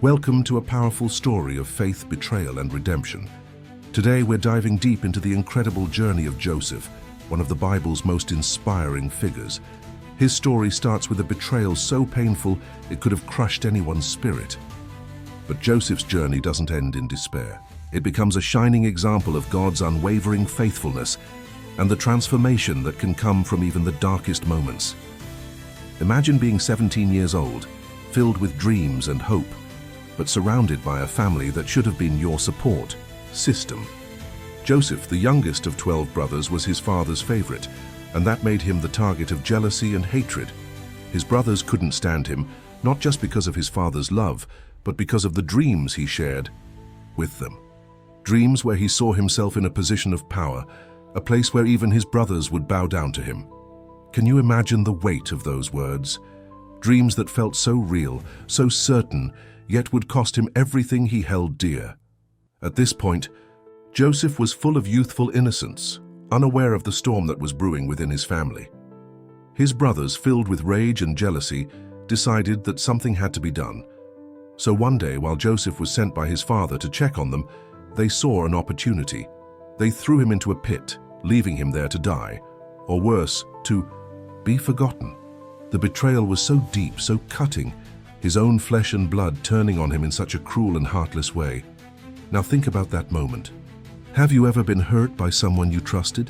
Welcome to a powerful story of faith, betrayal, and redemption. Today we're diving deep into the incredible journey of Joseph, one of the Bible's most inspiring figures. His story starts with a betrayal so painful it could have crushed anyone's spirit. But Joseph's journey doesn't end in despair. It becomes a shining example of God's unwavering faithfulness and the transformation that can come from even the darkest moments. Imagine being 17 years old, filled with dreams and hope, but surrounded by a family that should have been your support system. Joseph, the youngest of 12 brothers, was his father's favorite, and that made him the target of jealousy and hatred. His brothers couldn't stand him, not just because of his father's love, but because of the dreams he shared with them. Dreams where he saw himself in a position of power, a place where even his brothers would bow down to him. Can you imagine the weight of those words? Dreams that felt so real, so certain, yet would cost him everything he held dear. At this point, Joseph was full of youthful innocence, unaware of the storm that was brewing within his family. His brothers, filled with rage and jealousy, decided that something had to be done. So one day, while Joseph was sent by his father to check on them, they saw an opportunity. They threw him into a pit, leaving him there to die, or worse, to be forgotten. The betrayal was so deep, so cutting, his own flesh and blood turning on him in such a cruel and heartless way. Now think about that moment. Have you ever been hurt by someone you trusted?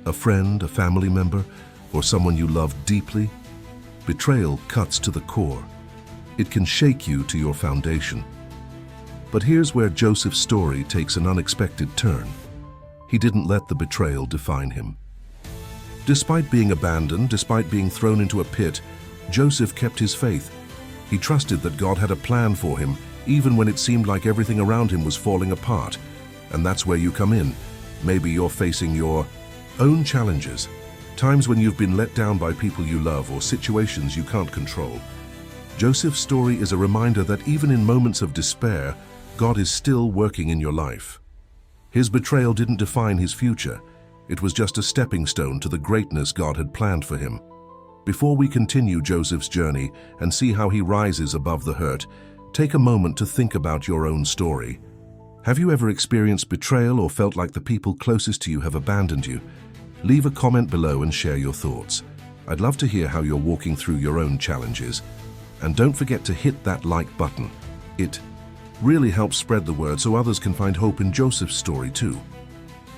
A friend, a family member, or someone you loved deeply? Betrayal cuts to the core. It can shake you to your foundation. But here's where Joseph's story takes an unexpected turn. He didn't let the betrayal define him. Despite being abandoned, despite being thrown into a pit, Joseph kept his faith. He trusted that God had a plan for him, even when it seemed like everything around him was falling apart. And that's where you come in. Maybe you're facing your own challenges, times when you've been let down by people you love or situations you can't control. Joseph's story is a reminder that even in moments of despair, God is still working in your life. His betrayal didn't define his future. It was just a stepping stone to the greatness God had planned for him. Before we continue Joseph's journey and see how he rises above the hurt, take a moment to think about your own story. Have you ever experienced betrayal or felt like the people closest to you have abandoned you? Leave a comment below and share your thoughts. I'd love to hear how you're walking through your own challenges. And don't forget to hit that like button. It really helps spread the word so others can find hope in Joseph's story too.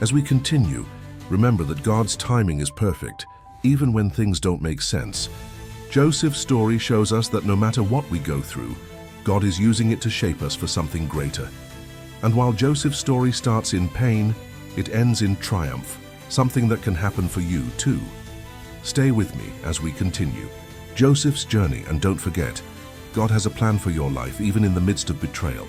As we continue, remember that God's timing is perfect, even when things don't make sense. Joseph's story shows us that no matter what we go through, God is using it to shape us for something greater. And while Joseph's story starts in pain, it ends in triumph, something that can happen for you too. Stay with me as we continue Joseph's journey, and don't forget, God has a plan for your life even in the midst of betrayal.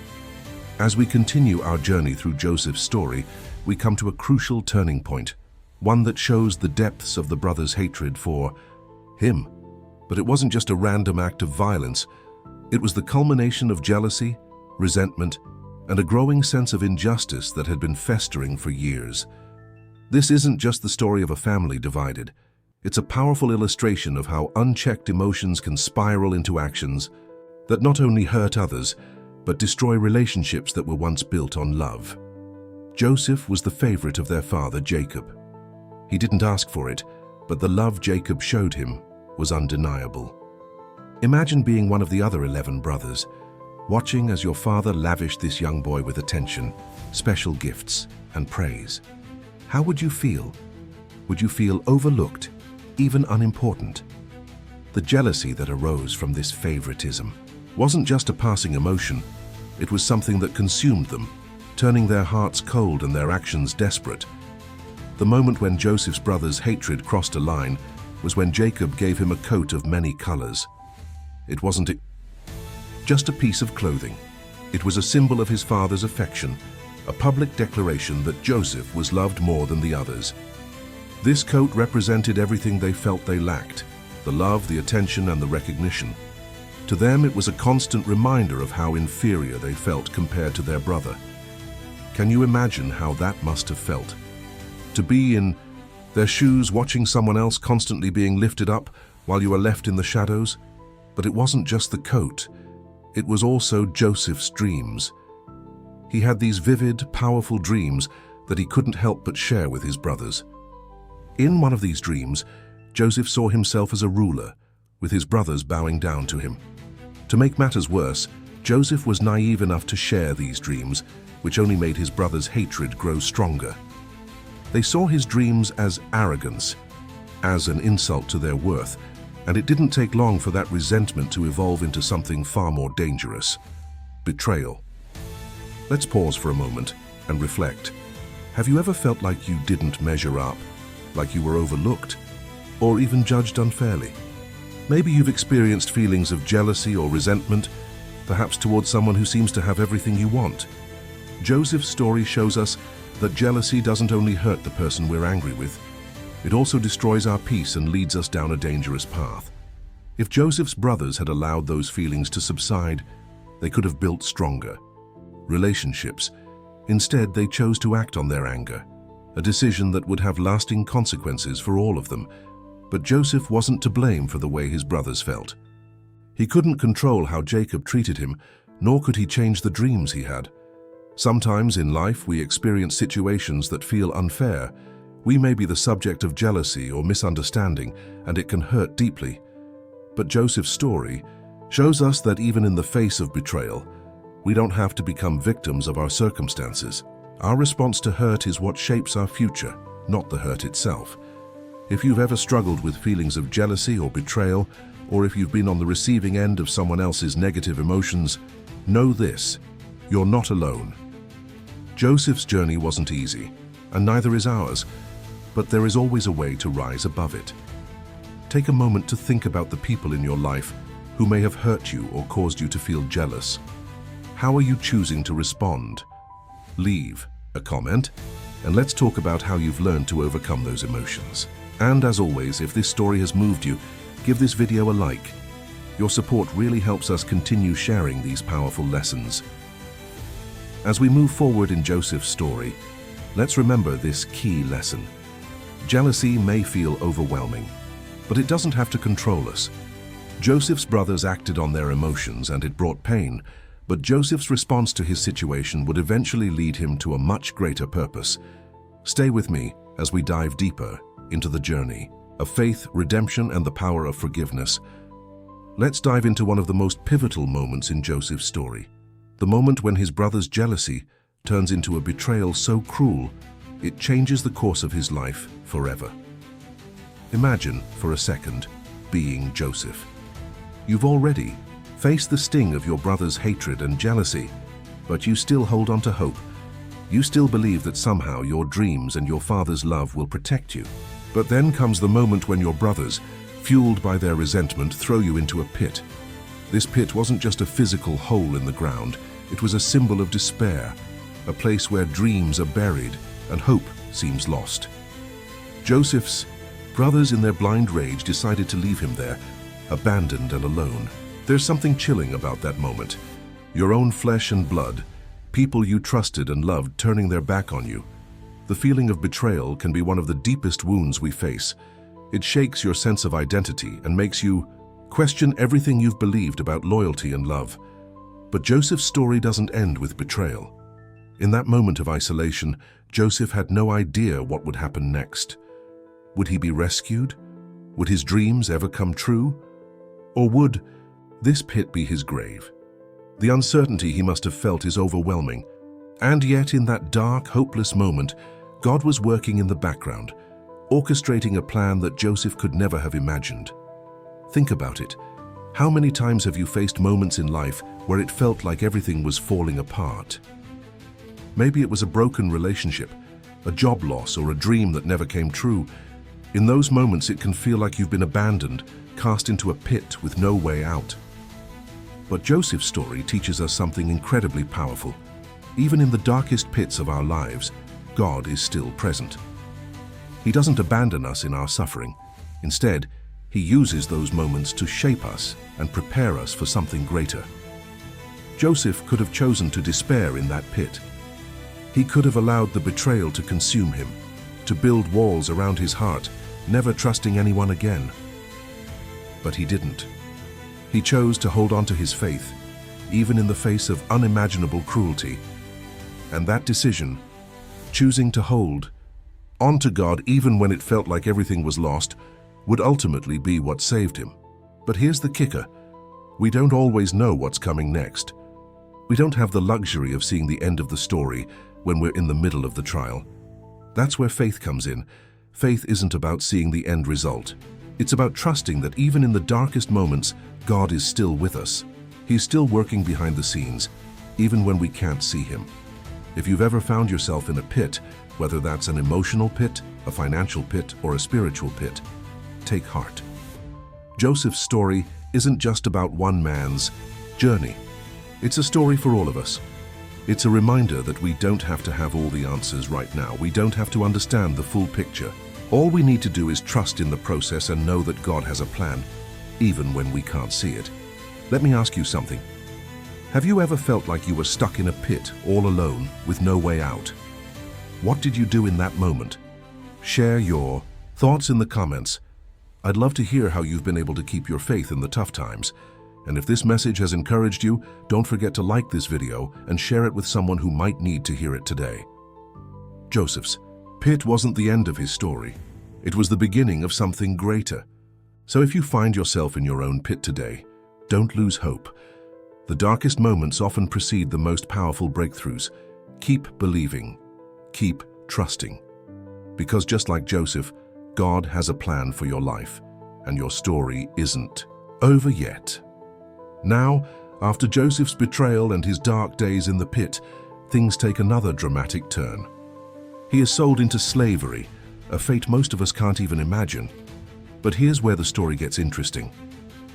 As we continue our journey through Joseph's story, we come to a crucial turning point, one that shows the depths of the brothers' hatred for him. But it wasn't just a random act of violence. It was the culmination of jealousy, resentment, and a growing sense of injustice that had been festering for years. This isn't just the story of a family divided. It's a powerful illustration of how unchecked emotions can spiral into actions that not only hurt others, but destroy relationships that were once built on love. Joseph was the favorite of their father, Jacob. He didn't ask for it, but the love Jacob showed him was undeniable. Imagine being one of the other 11 brothers, watching as your father lavished this young boy with attention, special gifts, and praise. How would you feel? Would you feel overlooked, even unimportant? The jealousy that arose from this favoritism wasn't just a passing emotion. It was something that consumed them, turning their hearts cold and their actions desperate. The moment when Joseph's brothers' hatred crossed a line was when Jacob gave him a coat of many colors. It wasn't just a piece of clothing. It was a symbol of his father's affection, a public declaration that Joseph was loved more than the others. This coat represented everything they felt they lacked: the love, the attention, and the recognition. To them, it was a constant reminder of how inferior they felt compared to their brother. Can you imagine how that must have felt? To be in their shoes, watching someone else constantly being lifted up while you were left in the shadows? But it wasn't just the coat. it was also Joseph's dreams. He had these vivid, powerful dreams that he couldn't help but share with his brothers. In one of these dreams, Joseph saw himself as a ruler, with his brothers bowing down to him. To make matters worse, Joseph was naive enough to share these dreams, which only made his brothers' hatred grow stronger. They saw his dreams as arrogance, as an insult to their worth, and it didn't take long for that resentment to evolve into something far more dangerous: betrayal. Let's pause for a moment and reflect. Have you ever felt like you didn't measure up, like you were overlooked, or even judged unfairly? Maybe you've experienced feelings of jealousy or resentment, perhaps towards someone who seems to have everything you want. Joseph's story shows us that jealousy doesn't only hurt the person we're angry with, it also destroys our peace and leads us down a dangerous path. If Joseph's brothers had allowed those feelings to subside, they could have built stronger relationships. Instead, they chose to act on their anger, a decision that would have lasting consequences for all of them. But Joseph wasn't to blame for the way his brothers felt. He couldn't control how Jacob treated him, nor could he change the dreams he had. Sometimes in life we experience situations that feel unfair. We may be the subject of jealousy or misunderstanding, and it can hurt deeply. But Joseph's story shows us that even in the face of betrayal, we don't have to become victims of our circumstances. Our response to hurt is what shapes our future, not the hurt itself. If you've ever struggled with feelings of jealousy or betrayal, or if you've been on the receiving end of someone else's negative emotions, know this: you're not alone. Joseph's journey wasn't easy, and neither is ours, but there is always a way to rise above it. Take a moment to think about the people in your life who may have hurt you or caused you to feel jealous. How are you choosing to respond? Leave a comment, and let's talk about how you've learned to overcome those emotions. And as always, if this story has moved you, give this video a like. Your support really helps us continue sharing these powerful lessons. As we move forward in Joseph's story, let's remember this key lesson. Jealousy may feel overwhelming, but it doesn't have to control us. Joseph's brothers acted on their emotions and it brought pain, but Joseph's response to his situation would eventually lead him to a much greater purpose. Stay with me as we dive deeper into the journey of faith, redemption, and the power of forgiveness. Let's dive into one of the most pivotal moments in Joseph's story. The moment when his brother's jealousy turns into a betrayal so cruel, it changes the course of his life forever. Imagine, for a second, being Joseph. You've already faced the sting of your brother's hatred and jealousy, but you still hold on to hope. You still believe that somehow your dreams and your father's love will protect you. But then comes the moment when your brothers, fueled by their resentment, throw you into a pit. This pit wasn't just a physical hole in the ground, it was a symbol of despair, a place where dreams are buried and hope seems lost. Joseph's brothers, in their blind rage, decided to leave him there, abandoned and alone. There's something chilling about that moment. Your own flesh and blood, people you trusted and loved, turning their back on you. The feeling of betrayal can be one of the deepest wounds we face. It shakes your sense of identity and makes you question everything you've believed about loyalty and love. But Joseph's story doesn't end with betrayal. In that moment of isolation, Joseph had no idea what would happen next. Would he be rescued? Would his dreams ever come true? Or would this pit be his grave? The uncertainty he must have felt is overwhelming. And yet, in that dark, hopeless moment, God was working in the background, orchestrating a plan that Joseph could never have imagined. Think about it. How many times have you faced moments in life where it felt like everything was falling apart? Maybe it was a broken relationship, a job loss, or a dream that never came true. In those moments, it can feel like you've been abandoned, cast into a pit with no way out. But Joseph's story teaches us something incredibly powerful. Even in the darkest pits of our lives, God is still present. He doesn't abandon us in our suffering. Instead, He uses those moments to shape us and prepare us for something greater. Joseph could have chosen to despair in that pit. He could have allowed the betrayal to consume him, to build walls around his heart, never trusting anyone again. But he didn't. He chose to hold on to his faith. even in the face of unimaginable cruelty. And that decision, choosing to hold on to God even when it felt like everything was lost, would ultimately be what saved him. But here's the kicker. We don't always know what's coming next. We don't have the luxury of seeing the end of the story when we're in the middle of the trial. That's where faith comes in. Faith isn't about seeing the end result. It's about trusting that even in the darkest moments, God is still with us. He's still working behind the scenes, even when we can't see him. If you've ever found yourself in a pit, whether that's an emotional pit, a financial pit, or a spiritual pit, take heart. Joseph's story isn't just about one man's journey. It's a story for all of us. It's a reminder that we don't have to have all the answers right now. We don't have to understand the full picture. All we need to do is trust in the process and know that God has a plan, even when we can't see it. Let me ask you something. Have you ever felt like you were stuck in a pit all alone with no way out? What did you do in that moment? Share your thoughts in the comments. I'd love to hear how you've been able to keep your faith in the tough times. And if this message has encouraged you, don't forget to like this video and share it with someone who might need to hear it today. Joseph's pit wasn't the end of his story. It was the beginning of something greater. So if you find yourself in your own pit today, don't lose hope. The darkest moments often precede the most powerful breakthroughs. Keep believing. Keep trusting. Because just like Joseph, God has a plan for your life, and your story isn't over yet. Now, after Joseph's betrayal and his dark days in the pit, things take another dramatic turn. He is sold into slavery, a fate most of us can't even imagine. But here's where the story gets interesting.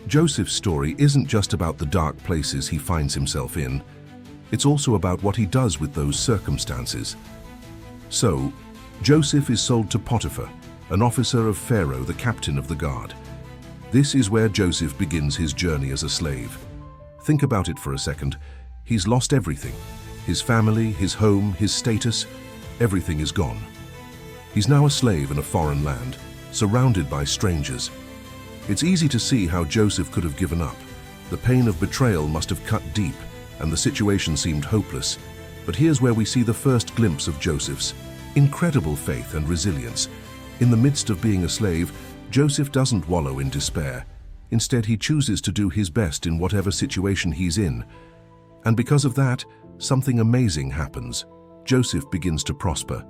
Joseph's story isn't just about the dark places he finds himself in. It's also about what he does with those circumstances. So, Joseph is sold to Potiphar, an officer of Pharaoh, the captain of the guard. This is where Joseph begins his journey as a slave. Think about it for a second. He's lost everything. His family, his home, his status, everything is gone. He's now a slave in a foreign land, surrounded by strangers. It's easy to see how Joseph could have given up. The pain of betrayal must have cut deep, and the situation seemed hopeless. But here's where we see the first glimpse of Joseph's incredible faith and resilience. In the midst of being a slave, Joseph doesn't wallow in despair. Instead, he chooses to do his best in whatever situation he's in. And because of that, something amazing happens. Joseph begins to prosper.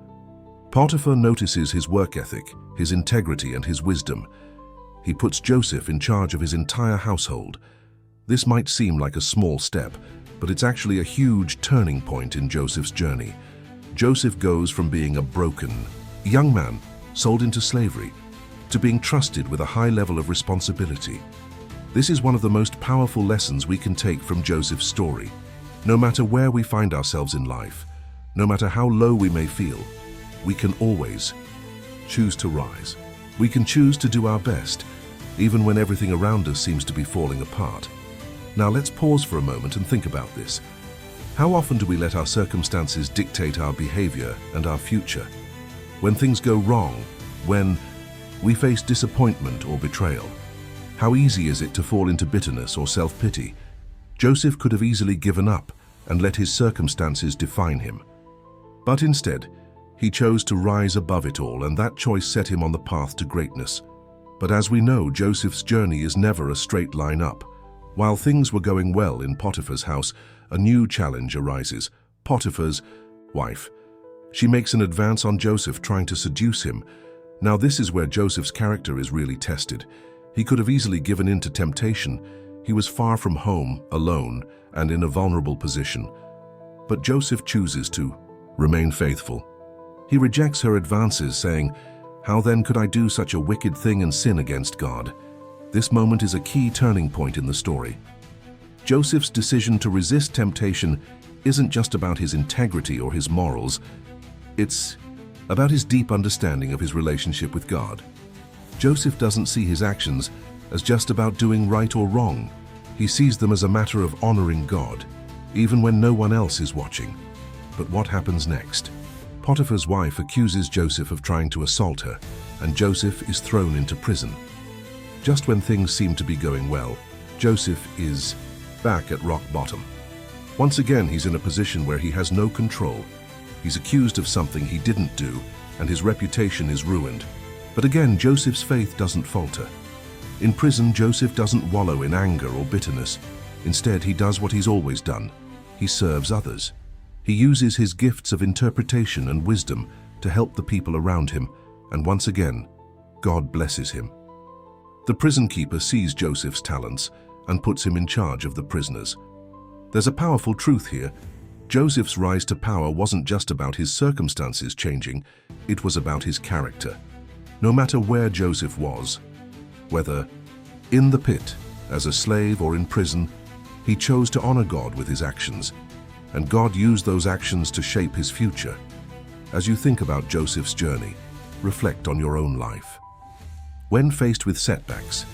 Potiphar notices his work ethic, his integrity, and his wisdom. He puts Joseph in charge of his entire household. This might seem like a small step, but it's actually a huge turning point in Joseph's journey. Joseph goes from being a broken young man sold into slavery to being trusted with a high level of responsibility. This is one of the most powerful lessons we can take from Joseph's story. No matter where we find ourselves in life, no matter how low we may feel, we can always choose to rise. We can choose to do our best, even when everything around us seems to be falling apart. Now let's pause for a moment and think about this. How often do we let our circumstances dictate our behavior and our future? When things go wrong, when we face disappointment or betrayal, how easy is it to fall into bitterness or self-pity? Joseph could have easily given up and let his circumstances define him. But instead, he chose to rise above it all, and that choice set him on the path to greatness. But as we know, Joseph's journey is never a straight line up. While things were going well in Potiphar's house, a new challenge arises. Potiphar's wife. She makes an advance on Joseph, trying to seduce him. Now this is where Joseph's character is really tested. He could have easily given in to temptation. He was far from home, alone, and in a vulnerable position. But Joseph chooses to remain faithful. He rejects her advances, saying, "How then could I do such a wicked thing and sin against God?" This moment is a key turning point in the story. Joseph's decision to resist temptation isn't just about his integrity or his morals. It's about his deep understanding of his relationship with God. Joseph doesn't see his actions as just about doing right or wrong. He sees them as a matter of honoring God, even when no one else is watching. But what happens next? Potiphar's wife accuses Joseph of trying to assault her, and Joseph is thrown into prison. Just when things seem to be going well, Joseph is back at rock bottom. Once again, he's in a position where he has no control. He's accused of something he didn't do, and his reputation is ruined. But again, Joseph's faith doesn't falter. In prison, Joseph doesn't wallow in anger or bitterness. Instead, he does what he's always done. He serves others. He uses his gifts of interpretation and wisdom to help the people around him, and once again, God blesses him. The prison keeper sees Joseph's talents and puts him in charge of the prisoners. There's a powerful truth here. Joseph's rise to power wasn't just about his circumstances changing, it was about his character. No matter where Joseph was, whether in the pit, as a slave, or in prison, he chose to honor God with his actions, and God used those actions to shape his future. As you think about Joseph's journey, reflect on your own life. When faced with setbacks,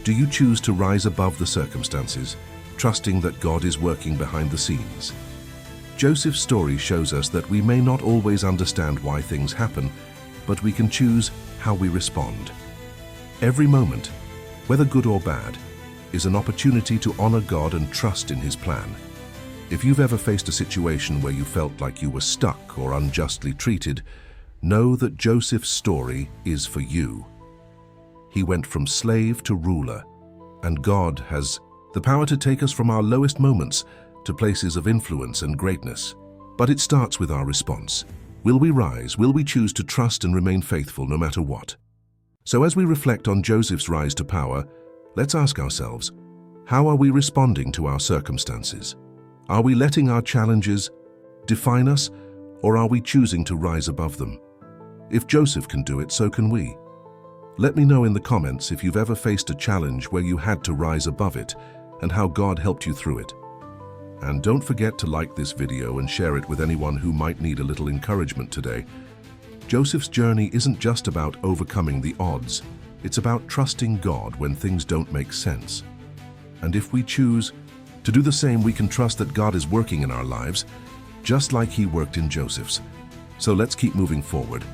do you choose to rise above the circumstances, trusting that God is working behind the scenes? Joseph's story shows us that we may not always understand why things happen, but we can choose how we respond. Every moment, whether good or bad, is an opportunity to honor God and trust in His plan. If you've ever faced a situation where you felt like you were stuck or unjustly treated, know that Joseph's story is for you. He went from slave to ruler, and God has the power to take us from our lowest moments to places of influence and greatness. But it starts with our response. Will we rise? Will we choose to trust and remain faithful no matter what? So as we reflect on Joseph's rise to power, let's ask ourselves, how are we responding to our circumstances? Are we letting our challenges define us, or are we choosing to rise above them? If Joseph can do it, so can we. Let me know in the comments if you've ever faced a challenge where you had to rise above it and how God helped you through it. And don't forget to like this video and share it with anyone who might need a little encouragement today. Joseph's journey isn't just about overcoming the odds. It's about trusting God when things don't make sense. And if we choose to do the same, we can trust that God is working in our lives, just like He worked in Joseph's. So let's keep moving forward,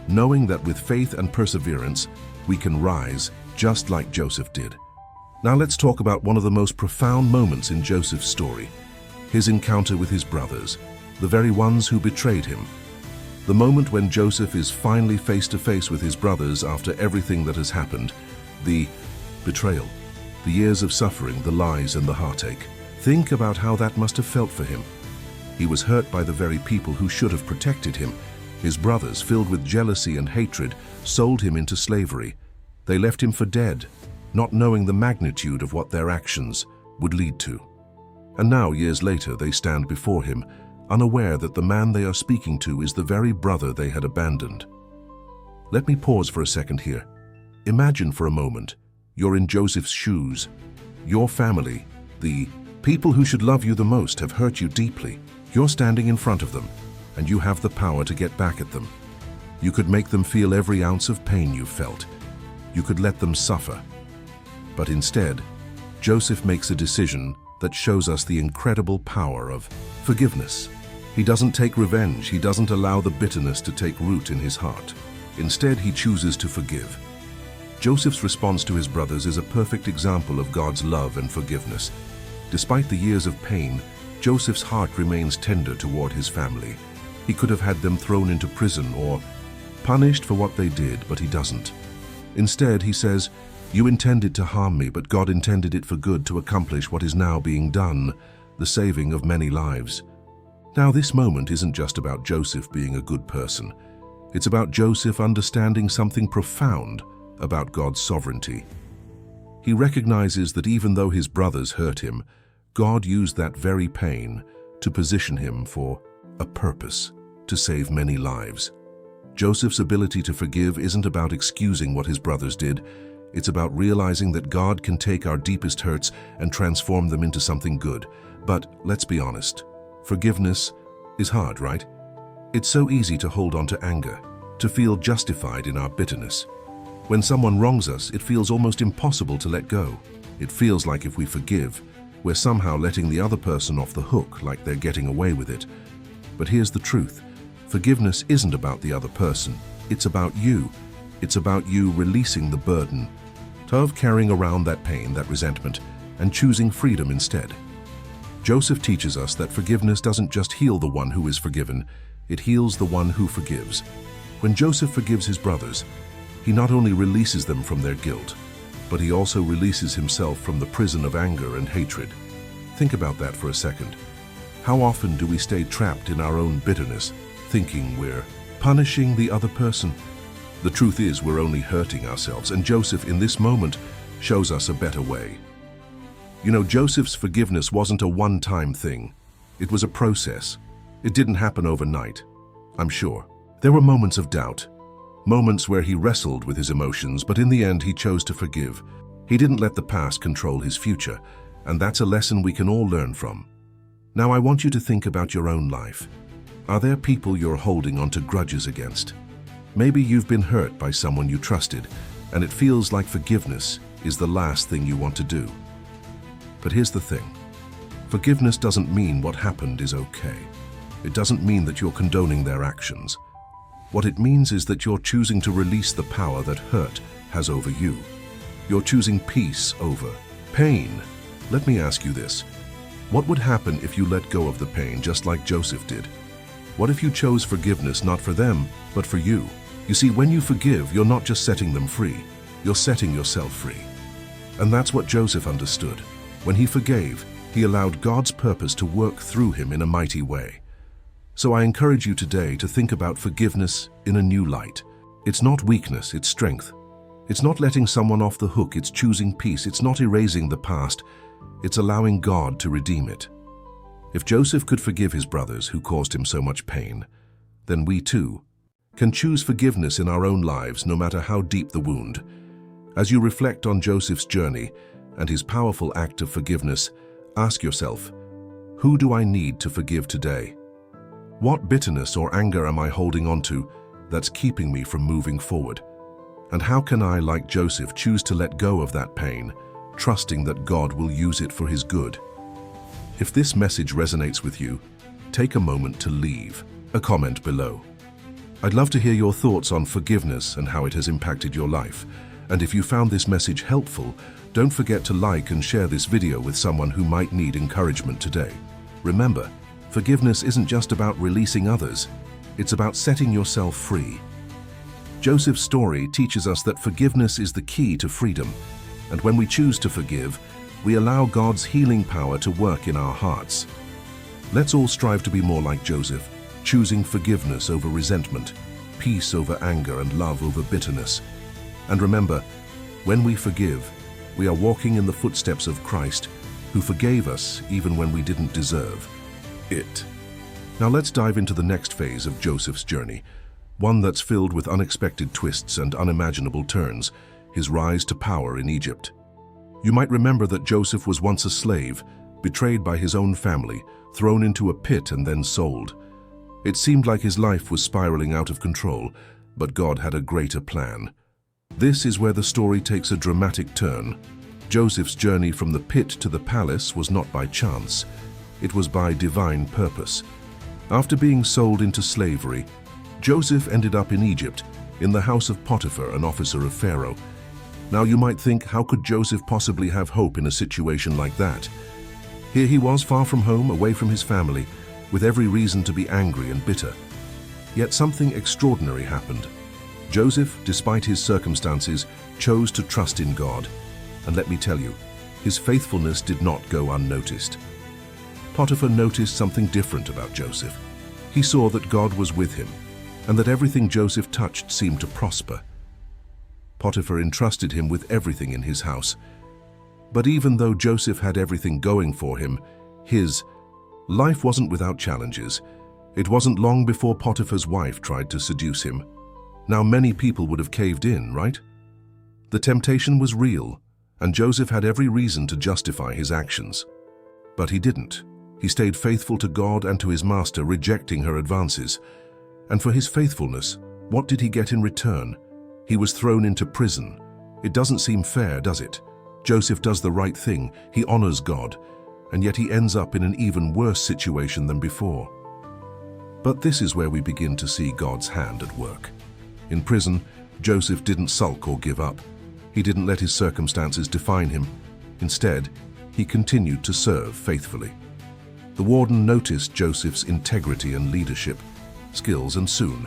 knowing that with faith and perseverance, we can rise just like Joseph did. Now let's talk about one of the most profound moments in Joseph's story, his encounter with his brothers, the very ones who betrayed him. The moment when Joseph is finally face to face with his brothers after everything that has happened, the betrayal, the years of suffering, the lies and the heartache. Think about how that must have felt for him. He was hurt by the very people who should have protected him. His brothers, filled with jealousy and hatred, sold him into slavery. They left him for dead, not knowing the magnitude of what their actions would lead to. And now, years later, they stand before him, unaware that the man they are speaking to is the very brother they had abandoned. Let me pause for a second here. Imagine for a moment, you're in Joseph's shoes. Your family, the people who should love you the most, have hurt you deeply. You're standing in front of them, and you have the power to get back at them. You could make them feel every ounce of pain you felt. You could let them suffer. But instead, Joseph makes a decision that shows us the incredible power of forgiveness. He doesn't take revenge. He doesn't allow the bitterness to take root in his heart. Instead, he chooses to forgive. Joseph's response to his brothers is a perfect example of God's love and forgiveness. Despite the years of pain, Joseph's heart remains tender toward his family. He could have had them thrown into prison or punished for what they did, but he doesn't. Instead, he says, "You intended to harm me, but God intended it for good to accomplish what is now being done, the saving of many lives." Now, this moment isn't just about Joseph being a good person. It's about Joseph understanding something profound about God's sovereignty. He recognizes that even though his brothers hurt him, God used that very pain to position him for a purpose, to save many lives. Joseph's ability to forgive isn't about excusing what his brothers did. It's about realizing that God can take our deepest hurts and transform them into something good. But let's be honest, forgiveness is hard, right? It's so easy to hold on to anger, to feel justified in our bitterness. When someone wrongs us, it feels almost impossible to let go. It feels like if we forgive, we're somehow letting the other person off the hook, like they're getting away with it. But here's the truth. Forgiveness isn't about the other person. It's about you. It's about you releasing the burden of carrying around that pain, that resentment, and choosing freedom instead. Joseph teaches us that forgiveness doesn't just heal the one who is forgiven, it heals the one who forgives. When Joseph forgives his brothers, he not only releases them from their guilt, but he also releases himself from the prison of anger and hatred. Think about that for a second. How often do we stay trapped in our own bitterness, thinking we're punishing the other person? The truth is, we're only hurting ourselves, and Joseph in this moment shows us a better way. You know, Joseph's forgiveness wasn't a one-time thing. It was a process. It didn't happen overnight, I'm sure. There were moments of doubt, moments where he wrestled with his emotions, but in the end he chose to forgive. He didn't let the past control his future, and that's a lesson we can all learn from. Now I want you to think about your own life. Are there people you're holding onto grudges against? Maybe you've been hurt by someone you trusted, and it feels like forgiveness is the last thing you want to do. But here's the thing. Forgiveness doesn't mean what happened is okay. It doesn't mean that you're condoning their actions. What it means is that you're choosing to release the power that hurt has over you. You're choosing peace over pain. Let me ask you this. What would happen if you let go of the pain just like Joseph did? What if you chose forgiveness not for them, but for you? You see, when you forgive, you're not just setting them free, you're setting yourself free. And that's what Joseph understood. When he forgave, he allowed God's purpose to work through him in a mighty way. So I encourage you today to think about forgiveness in a new light. It's not weakness, it's strength. It's not letting someone off the hook, it's choosing peace. It's not erasing the past, it's allowing God to redeem it. If Joseph could forgive his brothers who caused him so much pain, then we too can choose forgiveness in our own lives, no matter how deep the wound. As you reflect on Joseph's journey and his powerful act of forgiveness, ask yourself, who do I need to forgive today? What bitterness or anger am I holding on to that's keeping me from moving forward? And how can I, like Joseph, choose to let go of that pain, trusting that God will use it for his good? If this message resonates with you, take a moment to leave a comment below. I'd love to hear your thoughts on forgiveness and how it has impacted your life. And if you found this message helpful, don't forget to like and share this video with someone who might need encouragement today. Remember, forgiveness isn't just about releasing others, it's about setting yourself free. Joseph's story teaches us that forgiveness is the key to freedom, and when we choose to forgive, we allow God's healing power to work in our hearts. Let's all strive to be more like Joseph, choosing forgiveness over resentment, peace over anger, and love over bitterness. And remember, when we forgive, we are walking in the footsteps of Christ, who forgave us even when we didn't deserve it. Now let's dive into the next phase of Joseph's journey, one that's filled with unexpected twists and unimaginable turns, his rise to power in Egypt. You might remember that Joseph was once a slave, betrayed by his own family, thrown into a pit and then sold. It seemed like his life was spiraling out of control, but God had a greater plan. This is where the story takes a dramatic turn. Joseph's journey from the pit to the palace was not by chance. It was by divine purpose. After being sold into slavery, Joseph ended up in Egypt, in the house of Potiphar, an officer of Pharaoh. Now you might think, how could Joseph possibly have hope in a situation like that? Here he was, far from home, away from his family, with every reason to be angry and bitter. Yet something extraordinary happened. Joseph, despite his circumstances, chose to trust in God. And let me tell you, his faithfulness did not go unnoticed. Potiphar noticed something different about Joseph. He saw that God was with him, and that everything Joseph touched seemed to prosper. Potiphar entrusted him with everything in his house. But even though Joseph had everything going for him, his life wasn't without challenges. It wasn't long before Potiphar's wife tried to seduce him. Now many people would have caved in, right? The temptation was real, and Joseph had every reason to justify his actions. But he didn't. He stayed faithful to God and to his master, rejecting her advances. And for his faithfulness, what did he get in return? He was thrown into prison. It doesn't seem fair, does it? Joseph does the right thing, he honors God, and yet he ends up in an even worse situation than before. But this is where we begin to see God's hand at work. In prison, Joseph didn't sulk or give up. He didn't let his circumstances define him. Instead, he continued to serve faithfully. The warden noticed Joseph's integrity and leadership skills, and soon,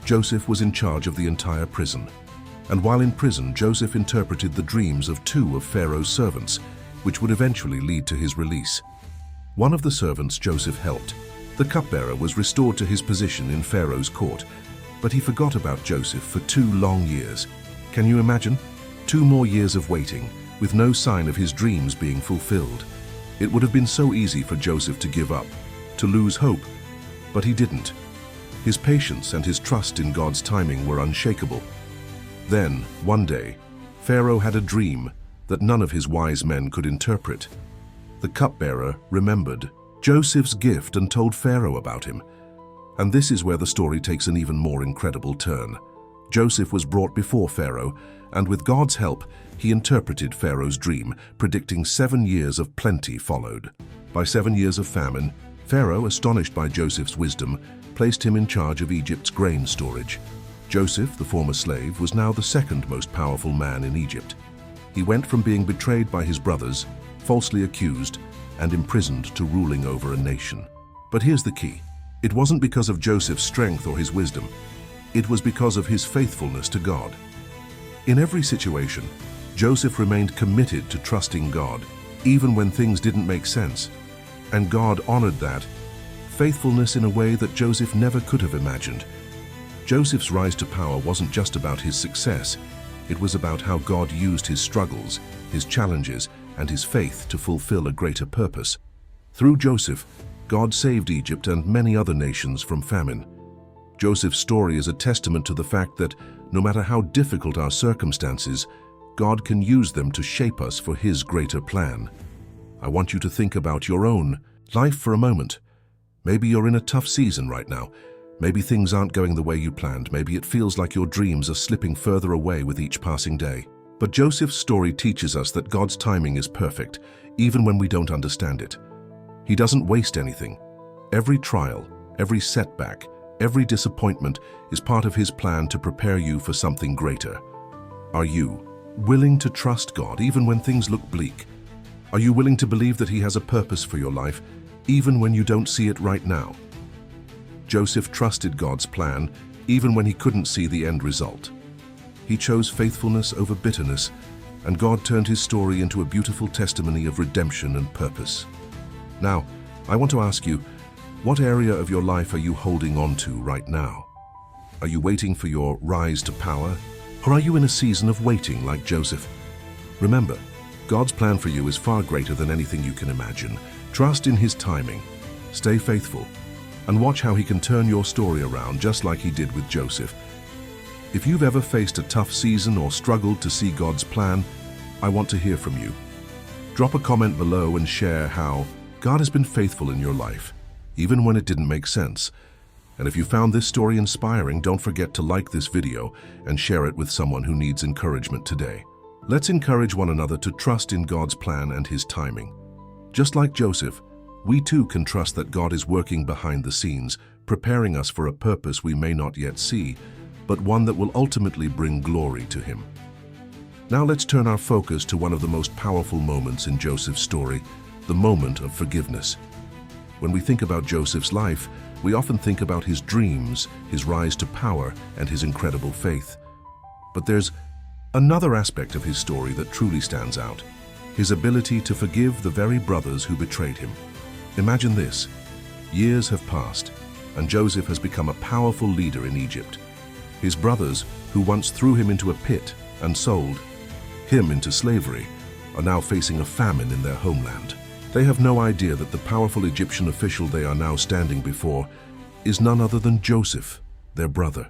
Joseph was in charge of the entire prison. And while in prison, Joseph interpreted the dreams of 2 of Pharaoh's servants, which would eventually lead to his release. One of the servants Joseph helped, the cupbearer, was restored to his position in Pharaoh's court, but he forgot about Joseph for 2 long years. Can you imagine? 2 more years of waiting, with no sign of his dreams being fulfilled. It would have been so easy for Joseph to give up, to lose hope, but he didn't. His patience and his trust in God's timing were unshakable. Then, one day, Pharaoh had a dream that none of his wise men could interpret. The cupbearer remembered Joseph's gift and told Pharaoh about him. And this is where the story takes an even more incredible turn. Joseph was brought before Pharaoh, and with God's help, he interpreted Pharaoh's dream, predicting 7 years of plenty followed. By 7 years of famine, Pharaoh, astonished by Joseph's wisdom, placed him in charge of Egypt's grain storage. Joseph, the former slave, was now the 2nd most powerful man in Egypt. He went from being betrayed by his brothers, falsely accused, and imprisoned to ruling over a nation. But here's the key. It wasn't because of Joseph's strength or his wisdom. It was because of his faithfulness to God. In every situation, Joseph remained committed to trusting God, even when things didn't make sense. And God honored that faithfulness in a way that Joseph never could have imagined. Joseph's rise to power wasn't just about his success. It was about how God used his struggles, his challenges, and his faith to fulfill a greater purpose. Through Joseph, God saved Egypt and many other nations from famine. Joseph's story is a testament to the fact that no matter how difficult our circumstances, God can use them to shape us for His greater plan. I want you to think about your own life for a moment. Maybe you're in a tough season right now. Maybe things aren't going the way you planned. Maybe it feels like your dreams are slipping further away with each passing day. But Joseph's story teaches us that God's timing is perfect, even when we don't understand it. He doesn't waste anything. Every trial, every setback, every disappointment is part of His plan to prepare you for something greater. Are you willing to trust God even when things look bleak? Are you willing to believe that He has a purpose for your life, even when you don't see it right now? Joseph trusted God's plan, even when he couldn't see the end result. He chose faithfulness over bitterness, and God turned his story into a beautiful testimony of redemption and purpose. Now, I want to ask you, what area of your life are you holding on to right now? Are you waiting for your rise to power, or are you in a season of waiting like Joseph? Remember, God's plan for you is far greater than anything you can imagine. Trust in His timing, stay faithful, and watch how He can turn your story around just like He did with Joseph. If you've ever faced a tough season or struggled to see God's plan, I want to hear from you. Drop a comment below and share how God has been faithful in your life, even when it didn't make sense. And if you found this story inspiring, don't forget to like this video and share it with someone who needs encouragement today. Let's encourage one another to trust in God's plan and His timing. Just like Joseph, we too can trust that God is working behind the scenes, preparing us for a purpose we may not yet see, but one that will ultimately bring glory to Him. Now let's turn our focus to one of the most powerful moments in Joseph's story, the moment of forgiveness. When we think about Joseph's life, we often think about his dreams, his rise to power, and his incredible faith. But there's another aspect of his story that truly stands out: his ability to forgive the very brothers who betrayed him. Imagine this. Years have passed, and Joseph has become a powerful leader in Egypt. His brothers, who once threw him into a pit and sold him into slavery, are now facing a famine in their homeland. They have no idea that the powerful Egyptian official they are now standing before is none other than Joseph, their brother.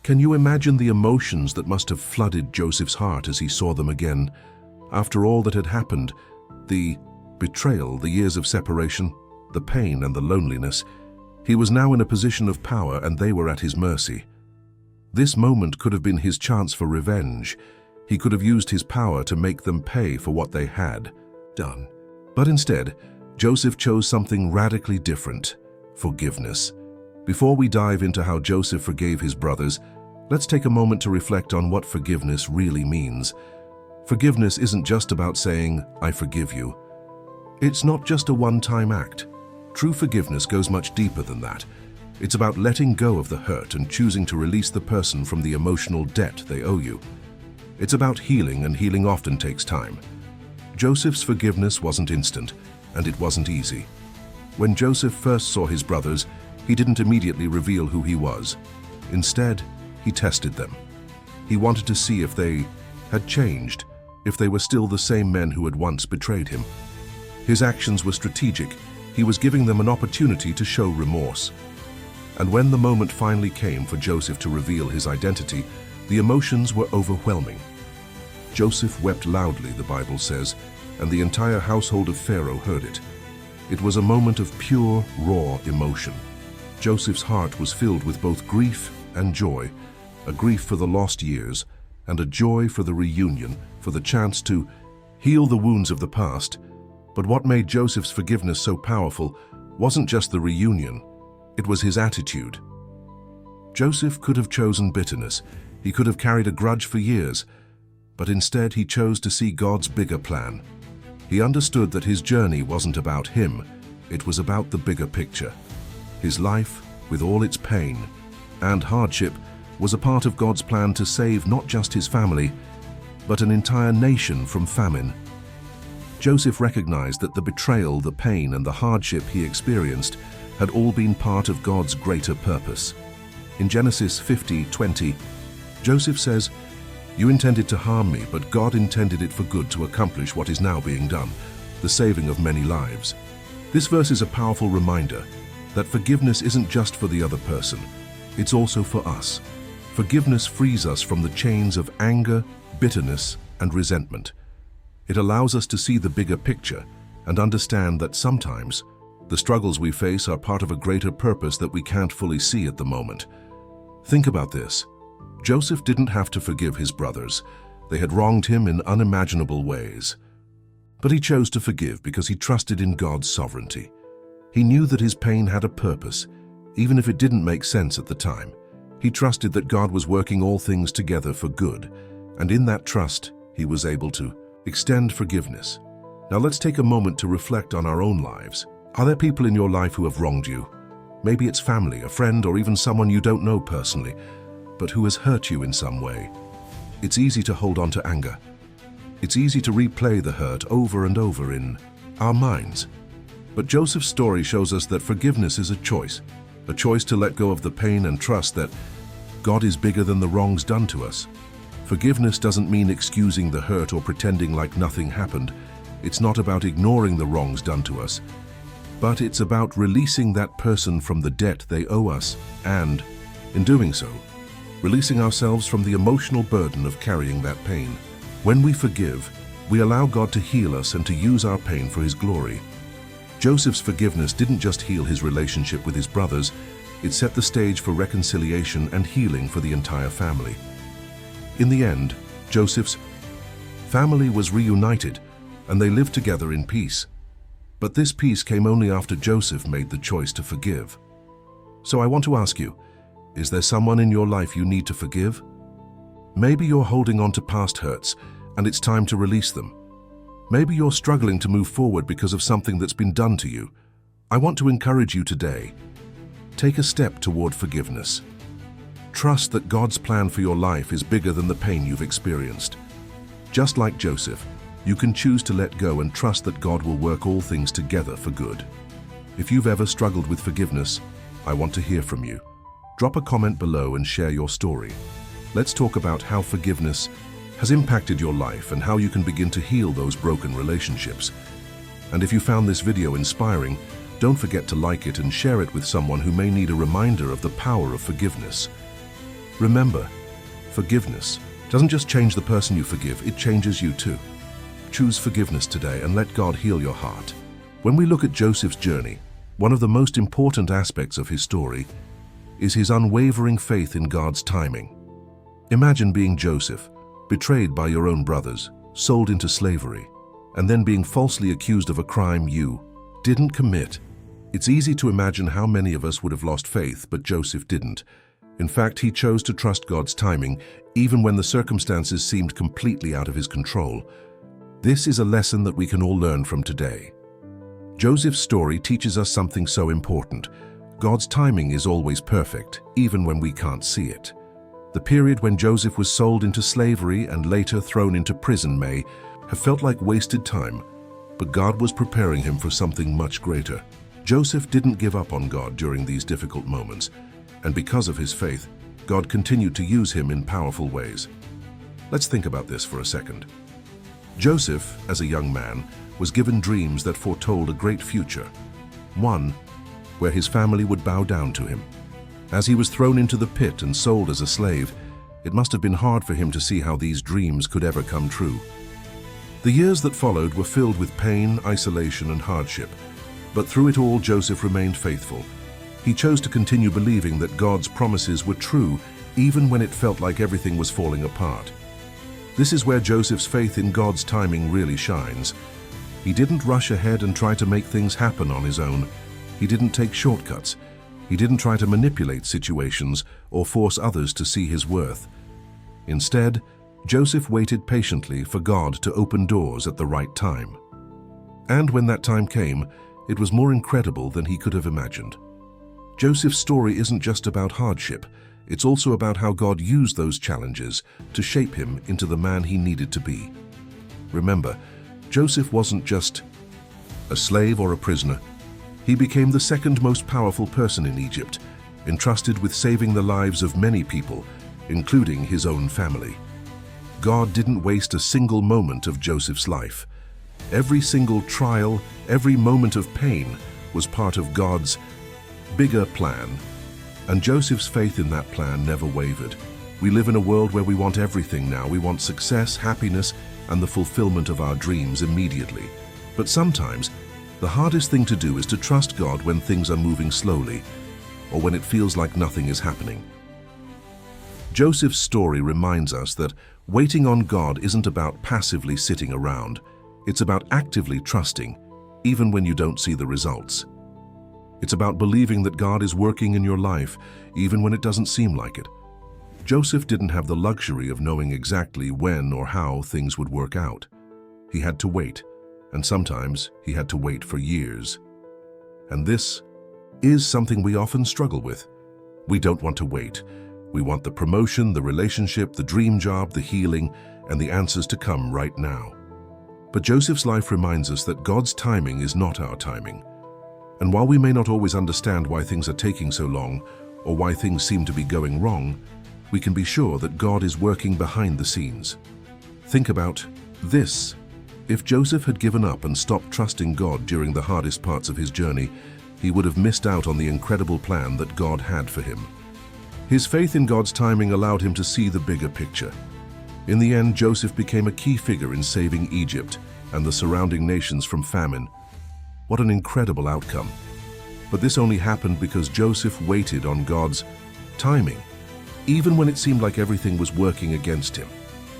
Can you imagine the emotions that must have flooded Joseph's heart as he saw them again? After all that had happened, the betrayal, the years of separation, the pain and the loneliness, he was now in a position of power and they were at his mercy. This moment could have been his chance for revenge. He could have used his power to make them pay for what they had done. But instead, Joseph chose something radically different: forgiveness. Before we dive into how Joseph forgave his brothers, let's take a moment to reflect on what forgiveness really means. Forgiveness isn't just about saying, "I forgive you." It's not just a one-time act. True forgiveness goes much deeper than that. It's about letting go of the hurt and choosing to release the person from the emotional debt they owe you. It's about healing, and healing often takes time. Joseph's forgiveness wasn't instant, and it wasn't easy. When Joseph first saw his brothers, he didn't immediately reveal who he was. Instead, he tested them. He wanted to see if they had changed, if they were still the same men who had once betrayed him. His actions were strategic. He was giving them an opportunity to show remorse. And when the moment finally came for Joseph to reveal his identity, the emotions were overwhelming. Joseph wept loudly, the Bible says, and the entire household of Pharaoh heard it. It was a moment of pure, raw emotion. Joseph's heart was filled with both grief and joy, a grief for the lost years and a joy for the reunion, for the chance to heal the wounds of the past. But what made Joseph's forgiveness so powerful wasn't just the reunion, it was his attitude. Joseph could have chosen bitterness. He could have carried a grudge for years, but instead he chose to see God's bigger plan. He understood that his journey wasn't about him, it was about the bigger picture. His life, with all its pain and hardship, was a part of God's plan to save not just his family, but an entire nation from famine. Joseph recognized that the betrayal, the pain, and the hardship he experienced had all been part of God's greater purpose. In Genesis 50:20, Joseph says, "You intended to harm me, but God intended it for good to accomplish what is now being done, the saving of many lives." This verse is a powerful reminder that forgiveness isn't just for the other person, it's also for us. Forgiveness frees us from the chains of anger, bitterness, and resentment. It allows us to see the bigger picture and understand that sometimes the struggles we face are part of a greater purpose that we can't fully see at the moment. Think about this. Joseph didn't have to forgive his brothers. They had wronged him in unimaginable ways. But he chose to forgive because he trusted in God's sovereignty. He knew that his pain had a purpose, even if it didn't make sense at the time. He trusted that God was working all things together for good, and in that trust, he was able to extend forgiveness. Now let's take a moment to reflect on our own lives. Are there people in your life who have wronged you? Maybe it's family, a friend, or even someone you don't know personally, but who has hurt you in some way. It's easy to hold on to anger. It's easy to replay the hurt over and over in our minds. But Joseph's story shows us that forgiveness is a choice to let go of the pain and trust that God is bigger than the wrongs done to us. Forgiveness doesn't mean excusing the hurt or pretending like nothing happened. It's not about ignoring the wrongs done to us, but it's about releasing that person from the debt they owe us and, in doing so, releasing ourselves from the emotional burden of carrying that pain. When we forgive, we allow God to heal us and to use our pain for His glory. Joseph's forgiveness didn't just heal his relationship with his brothers, it set the stage for reconciliation and healing for the entire family. In the end, Joseph's family was reunited and they lived together in peace. But this peace came only after Joseph made the choice to forgive. So I want to ask you, is there someone in your life you need to forgive? Maybe you're holding on to past hurts and it's time to release them. Maybe you're struggling to move forward because of something that's been done to you. I want to encourage you today. Take a step toward forgiveness. Trust that God's plan for your life is bigger than the pain you've experienced. Just like Joseph, you can choose to let go and trust that God will work all things together for good. If you've ever struggled with forgiveness, I want to hear from you. Drop a comment below and share your story. Let's talk about how forgiveness has impacted your life and how you can begin to heal those broken relationships. And if you found this video inspiring, don't forget to like it and share it with someone who may need a reminder of the power of forgiveness. Remember, forgiveness doesn't just change the person you forgive, it changes you too. Choose forgiveness today and let God heal your heart. When we look at Joseph's journey, one of the most important aspects of his story is his unwavering faith in God's timing. Imagine being Joseph, betrayed by your own brothers, sold into slavery, and then being falsely accused of a crime you didn't commit. It's easy to imagine how many of us would have lost faith, but Joseph didn't. In fact, he chose to trust God's timing, even when the circumstances seemed completely out of his control. This is a lesson that we can all learn from today. Joseph's story teaches us something so important. God's timing is always perfect, even when we can't see it. The period when Joseph was sold into slavery and later thrown into prison may have felt like wasted time, but God was preparing him for something much greater. Joseph didn't give up on God during these difficult moments, and because of his faith, God continued to use him in powerful ways. Let's think about this for a second. Joseph, as a young man, was given dreams that foretold a great future. One, where his family would bow down to him. As he was thrown into the pit and sold as a slave, it must have been hard for him to see how these dreams could ever come true. The years that followed were filled with pain, isolation, and hardship, but through it all, Joseph remained faithful. He chose to continue believing that God's promises were true, even when it felt like everything was falling apart. This is where Joseph's faith in God's timing really shines. He didn't rush ahead and try to make things happen on his own. He didn't take shortcuts. He didn't try to manipulate situations or force others to see his worth. Instead, Joseph waited patiently for God to open doors at the right time. And when that time came, it was more incredible than he could have imagined. Joseph's story isn't just about hardship, it's also about how God used those challenges to shape him into the man he needed to be. Remember, Joseph wasn't just a slave or a prisoner. He became the second most powerful person in Egypt, entrusted with saving the lives of many people, including his own family. God didn't waste a single moment of Joseph's life. Every single trial, every moment of pain was part of God's bigger plan, and Joseph's faith in that plan never wavered. We live in a world where we want everything now. We want success, happiness, and the fulfillment of our dreams immediately. But sometimes, the hardest thing to do is to trust God when things are moving slowly, or when it feels like nothing is happening. Joseph's story reminds us that waiting on God isn't about passively sitting around. It's about actively trusting, even when you don't see the results. It's about believing that God is working in your life, even when it doesn't seem like it. Joseph didn't have the luxury of knowing exactly when or how things would work out. He had to wait, and sometimes he had to wait for years. And this is something we often struggle with. We don't want to wait. We want the promotion, the relationship, the dream job, the healing, and the answers to come right now. But Joseph's life reminds us that God's timing is not our timing. And while we may not always understand why things are taking so long, or why things seem to be going wrong, we can be sure that God is working behind the scenes. Think about this. If Joseph had given up and stopped trusting God during the hardest parts of his journey, he would have missed out on the incredible plan that God had for him. His faith in God's timing allowed him to see the bigger picture. In the end, Joseph became a key figure in saving Egypt and the surrounding nations from famine. What an incredible outcome. But this only happened because Joseph waited on God's timing, even when it seemed like everything was working against him.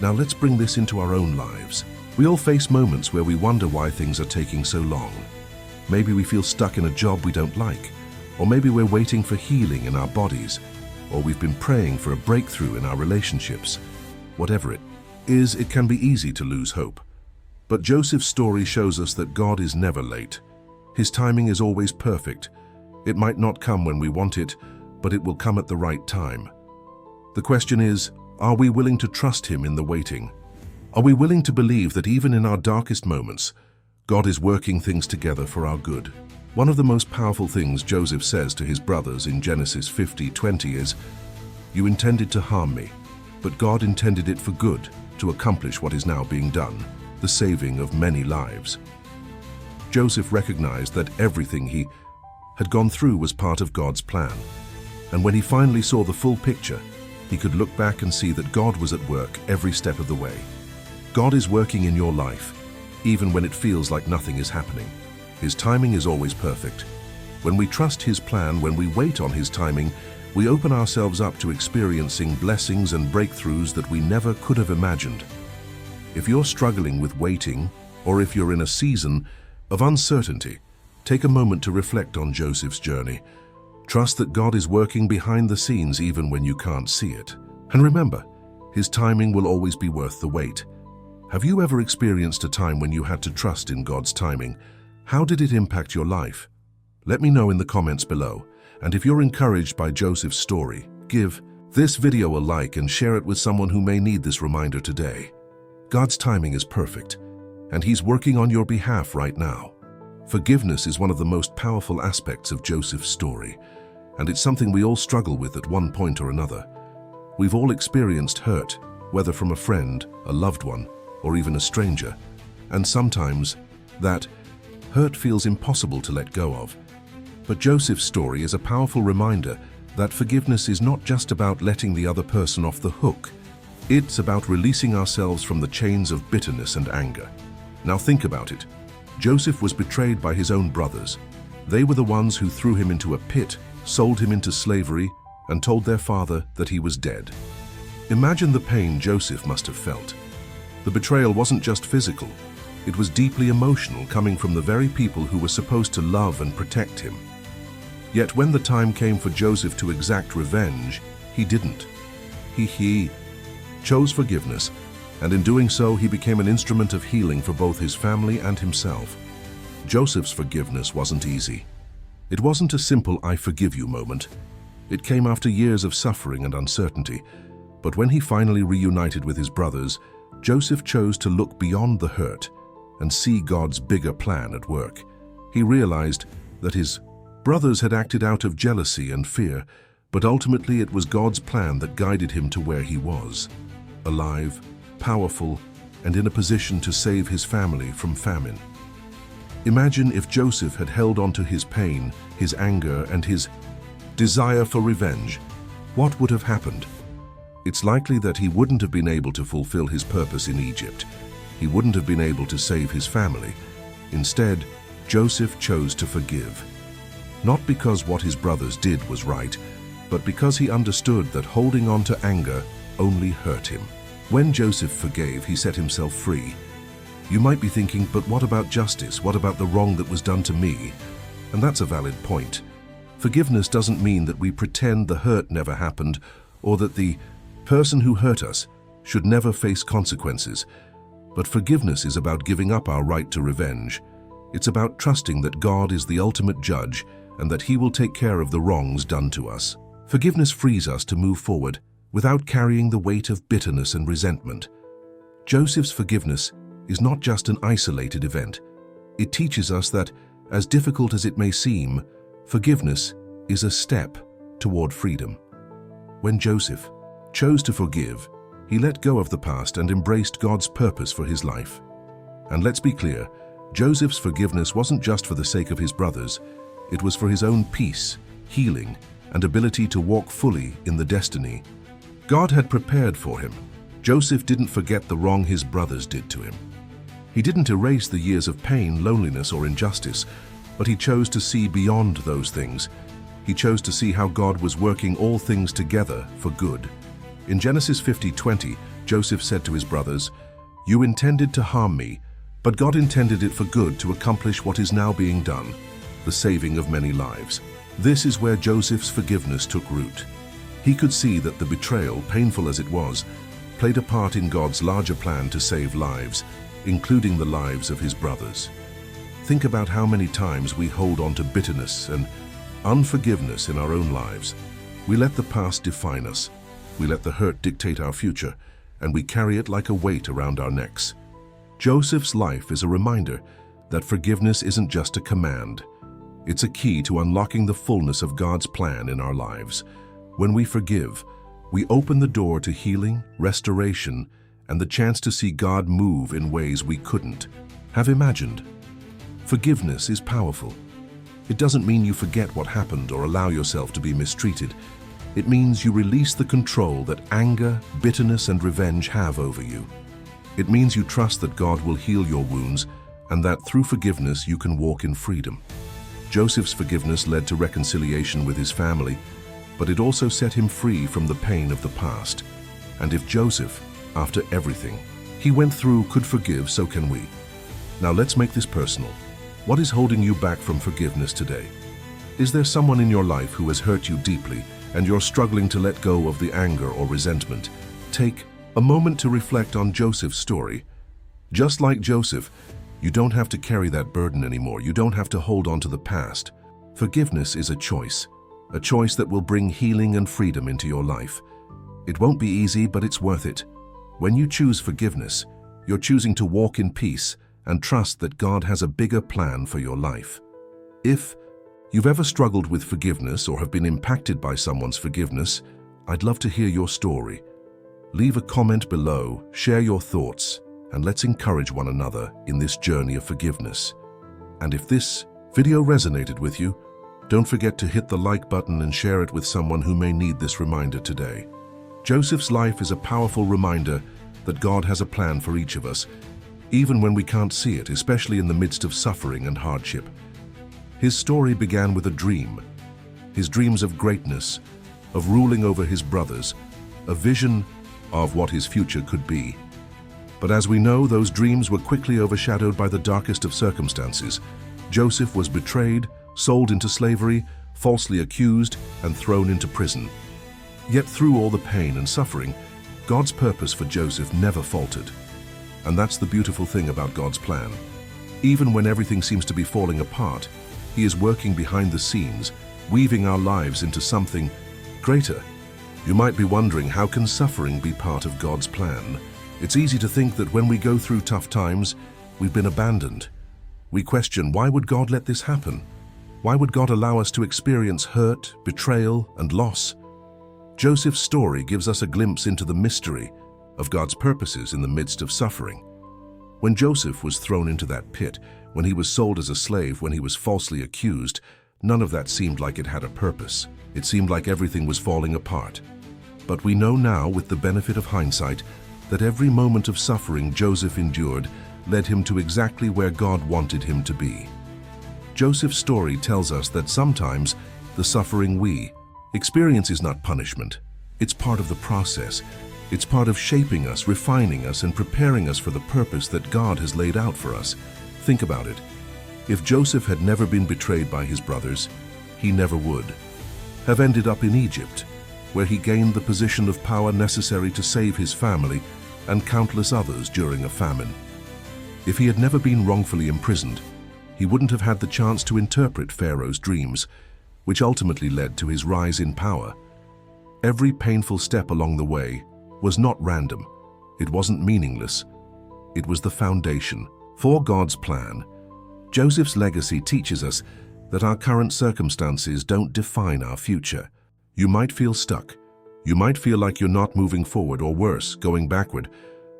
Now let's bring this into our own lives. We all face moments where we wonder why things are taking so long. Maybe we feel stuck in a job we don't like, or maybe we're waiting for healing in our bodies, or we've been praying for a breakthrough in our relationships. Whatever it is, it can be easy to lose hope. But Joseph's story shows us that God is never late. His timing is always perfect. It might not come when we want it, but it will come at the right time. The question is, are we willing to trust Him in the waiting? Are we willing to believe that even in our darkest moments, God is working things together for our good? One of the most powerful things Joseph says to his brothers in Genesis 50:20 is, "You intended to harm me, but God intended it for good, to accomplish what is now being done, the saving of many lives." Joseph recognized that everything he had gone through was part of God's plan. And when he finally saw the full picture, he could look back and see that God was at work every step of the way. God is working in your life, even when it feels like nothing is happening. His timing is always perfect. When we trust His plan, when we wait on His timing, we open ourselves up to experiencing blessings and breakthroughs that we never could have imagined. If you're struggling with waiting, or if you're in a season of uncertainty, take a moment to reflect on Joseph's journey. Trust that God is working behind the scenes even when you can't see it. And remember, His timing will always be worth the wait. Have you ever experienced a time when you had to trust in God's timing? How did it impact your life? Let me know in the comments below. And if you're encouraged by Joseph's story, give this video a like and share it with someone who may need this reminder today. God's timing is perfect, and He's working on your behalf right now. Forgiveness is one of the most powerful aspects of Joseph's story, and it's something we all struggle with at one point or another. We've all experienced hurt, whether from a friend, a loved one, or even a stranger, and sometimes that hurt feels impossible to let go of. But Joseph's story is a powerful reminder that forgiveness is not just about letting the other person off the hook. It's about releasing ourselves from the chains of bitterness and anger. Now think about it. Joseph was betrayed by his own brothers. They were the ones who threw him into a pit, sold him into slavery, and told their father that he was dead. Imagine the pain Joseph must have felt. The betrayal wasn't just physical. It was deeply emotional, coming from the very people who were supposed to love and protect him. Yet when the time came for Joseph to exact revenge, he didn't. He chose forgiveness, and in doing so, he became an instrument of healing for both his family and himself. Joseph's forgiveness wasn't easy. It wasn't a simple "I forgive you" moment. It came after years of suffering and uncertainty. But when he finally reunited with his brothers, Joseph chose to look beyond the hurt and see God's bigger plan at work. He realized that his brothers had acted out of jealousy and fear, but ultimately it was God's plan that guided him to where he was, alive, powerful, and in a position to save his family from famine. Imagine if Joseph had held on to his pain, his anger, and his desire for revenge. What would have happened? It's likely that he wouldn't have been able to fulfill his purpose in Egypt. He wouldn't have been able to save his family. Instead, Joseph chose to forgive. Not because what his brothers did was right, but because he understood that holding on to anger only hurt him. When Joseph forgave, he set himself free. You might be thinking, but what about justice? What about the wrong that was done to me? And that's a valid point. Forgiveness doesn't mean that we pretend the hurt never happened, or that the person who hurt us should never face consequences. But forgiveness is about giving up our right to revenge. It's about trusting that God is the ultimate judge and that He will take care of the wrongs done to us. Forgiveness frees us to move forward without carrying the weight of bitterness and resentment. Joseph's forgiveness is not just an isolated event. It teaches us that, as difficult as it may seem, forgiveness is a step toward freedom. When Joseph chose to forgive, he let go of the past and embraced God's purpose for his life. And let's be clear, Joseph's forgiveness wasn't just for the sake of his brothers. It was for his own peace, healing, and ability to walk fully in the destiny God had prepared for him. Joseph didn't forget the wrong his brothers did to him. He didn't erase the years of pain, loneliness, or injustice, but he chose to see beyond those things. He chose to see how God was working all things together for good. In Genesis 50:20, Joseph said to his brothers, "You intended to harm me, but God intended it for good to accomplish what is now being done, the saving of many lives." This is where Joseph's forgiveness took root. He could see that the betrayal, painful as it was, played a part in God's larger plan to save lives, including the lives of his brothers. Think about how many times we hold on to bitterness and unforgiveness in our own lives. We let the past define us. We let the hurt dictate our future, and we carry it like a weight around our necks. Joseph's life is a reminder that forgiveness isn't just a command. It's a key to unlocking the fullness of God's plan in our lives. When we forgive, we open the door to healing, restoration, and the chance to see God move in ways we couldn't have imagined. Forgiveness is powerful. It doesn't mean you forget what happened or allow yourself to be mistreated. It means you release the control that anger, bitterness, and revenge have over you. It means you trust that God will heal your wounds and that through forgiveness you can walk in freedom. Joseph's forgiveness led to reconciliation with his family, but it also set him free from the pain of the past. And if Joseph, after everything he went through, could forgive, so can we. Now let's make this personal. What is holding you back from forgiveness today? Is there someone in your life who has hurt you deeply and you're struggling to let go of the anger or resentment? Take a moment to reflect on Joseph's story. Just like Joseph, You don't have to carry that burden anymore. You don't have to hold on to the past. Forgiveness is a choice that will bring healing and freedom into your life. It won't be easy, but it's worth it. When you choose forgiveness, you're choosing to walk in peace and trust that God has a bigger plan for your life. If you've ever struggled with forgiveness or have been impacted by someone's forgiveness, I'd love to hear your story. Leave a comment below, share your thoughts, and let's encourage one another in this journey of forgiveness. And if this video resonated with you, don't forget to hit the like button and share it with someone who may need this reminder today. Joseph's life is a powerful reminder that God has a plan for each of us, even when we can't see it, especially in the midst of suffering and hardship. His story began with a dream. His dreams of greatness, of ruling over his brothers, a vision of what his future could be. But as we know, those dreams were quickly overshadowed by the darkest of circumstances. Joseph was betrayed, sold into slavery, falsely accused, and thrown into prison. Yet through all the pain and suffering, God's purpose for Joseph never faltered. And that's the beautiful thing about God's plan. Even when everything seems to be falling apart, He is working behind the scenes, weaving our lives into something greater. You might be wondering, how can suffering be part of God's plan? It's easy to think that when we go through tough times, we've been abandoned. We question, why would God let this happen? Why would God allow us to experience hurt, betrayal, and loss? Joseph's story gives us a glimpse into the mystery of God's purposes in the midst of suffering. When Joseph was thrown into that pit, when he was sold as a slave, when he was falsely accused, none of that seemed like it had a purpose. It seemed like everything was falling apart. But we know now, with the benefit of hindsight, that every moment of suffering Joseph endured led him to exactly where God wanted him to be. Joseph's story tells us that sometimes the suffering we experience is not punishment. It's part of the process. It's part of shaping us, refining us, and preparing us for the purpose that God has laid out for us. Think about it. If Joseph had never been betrayed by his brothers, he never would have ended up in Egypt, where he gained the position of power necessary to save his family and countless others during a famine. If he had never been wrongfully imprisoned, he wouldn't have had the chance to interpret Pharaoh's dreams, which ultimately led to his rise in power. Every painful step along the way was not random. It wasn't meaningless. It was the foundation for God's plan. Joseph's legacy teaches us that our current circumstances don't define our future. You might feel stuck. You might feel like you're not moving forward, or worse, going backward.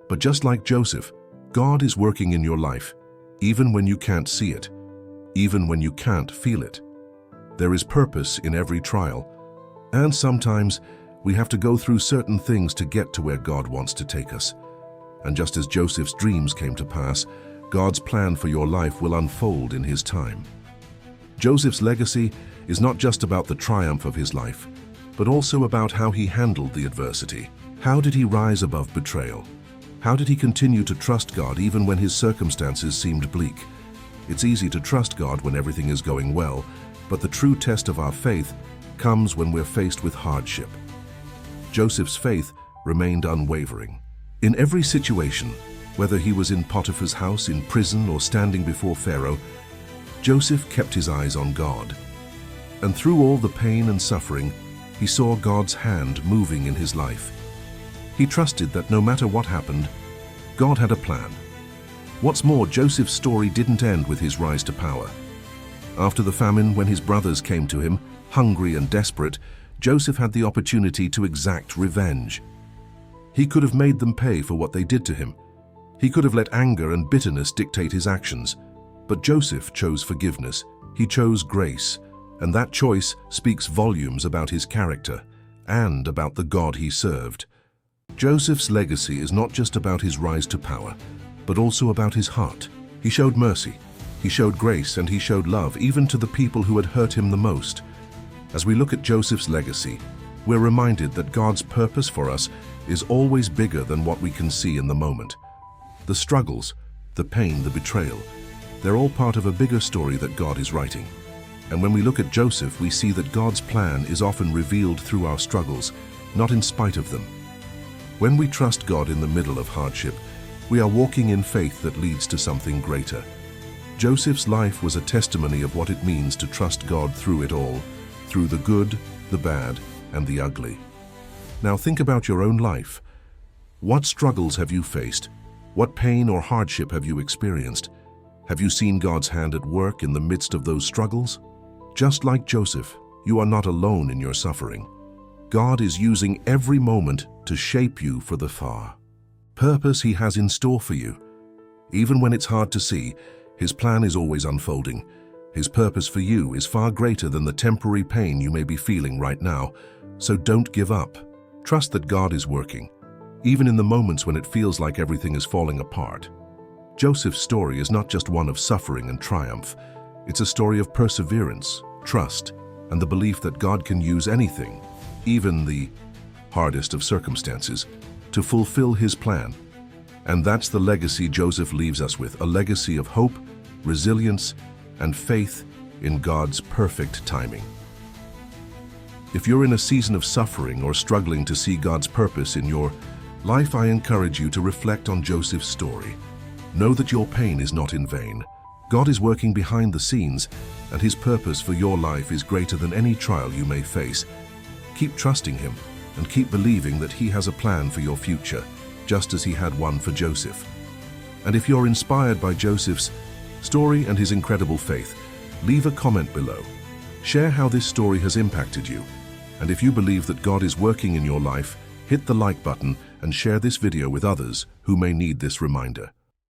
But just like Joseph, God is working in your life, even when you can't see it, even when you can't feel it. There is purpose in every trial, and sometimes we have to go through certain things to get to where God wants to take us. And just as Joseph's dreams came to pass, God's plan for your life will unfold in His time. Joseph's legacy is not just about the triumph of his life, but also about how he handled the adversity. How did he rise above betrayal? How did he continue to trust God even when his circumstances seemed bleak? It's easy to trust God when everything is going well, but the true test of our faith comes when we're faced with hardship. Joseph's faith remained unwavering. In every situation, whether he was in Potiphar's house, in prison, or standing before Pharaoh, Joseph kept his eyes on God. And through all the pain and suffering, he saw God's hand moving in his life. He trusted that no matter what happened, God had a plan. What's more, Joseph's story didn't end with his rise to power. After the famine, when his brothers came to him, hungry and desperate, Joseph had the opportunity to exact revenge. He could have made them pay for what they did to him. He could have let anger and bitterness dictate his actions. But Joseph chose forgiveness. He chose grace. And that choice speaks volumes about his character and about the God he served. Joseph's legacy is not just about his rise to power, but also about his heart. He showed mercy, he showed grace, and he showed love even to the people who had hurt him the most. As we look at Joseph's legacy, we're reminded that God's purpose for us is always bigger than what we can see in the moment. The struggles, the pain, the betrayal, they're all part of a bigger story that God is writing. And when we look at Joseph, we see that God's plan is often revealed through our struggles, not in spite of them. When we trust God in the middle of hardship, We are walking in faith that leads to something greater. Joseph's life was a testimony of what it means to trust God through it all, through the good, the bad, and the ugly. Now think about your own life. What struggles have you faced? What pain or hardship have you experienced? Have you seen God's hand at work in the midst of those struggles? Just like Joseph, you are not alone in your suffering. God is using every moment to shape you for the far purpose He has in store for you. Even when it's hard to see, His plan is always unfolding. His purpose for you is far greater than the temporary pain you may be feeling right now, so don't give up. Trust that God is working, even in the moments when it feels like everything is falling apart. Joseph's story is not just one of suffering and triumph. It's a story of perseverance, trust, and the belief that God can use anything, even the hardest of circumstances, to fulfill His plan. And that's the legacy Joseph leaves us with, a legacy of hope, resilience, and faith in God's perfect timing. If you're in a season of suffering or struggling to see God's purpose in your life, I encourage you to reflect on Joseph's story. Know that your pain is not in vain. God is working behind the scenes, and His purpose for your life is greater than any trial you may face. Keep trusting Him and keep believing that He has a plan for your future, just as He had one for Joseph. And if you're inspired by Joseph's story and his incredible faith, leave a comment below. Share how this story has impacted you. And if you believe that God is working in your life, hit the like button and share this video with others who may need this reminder.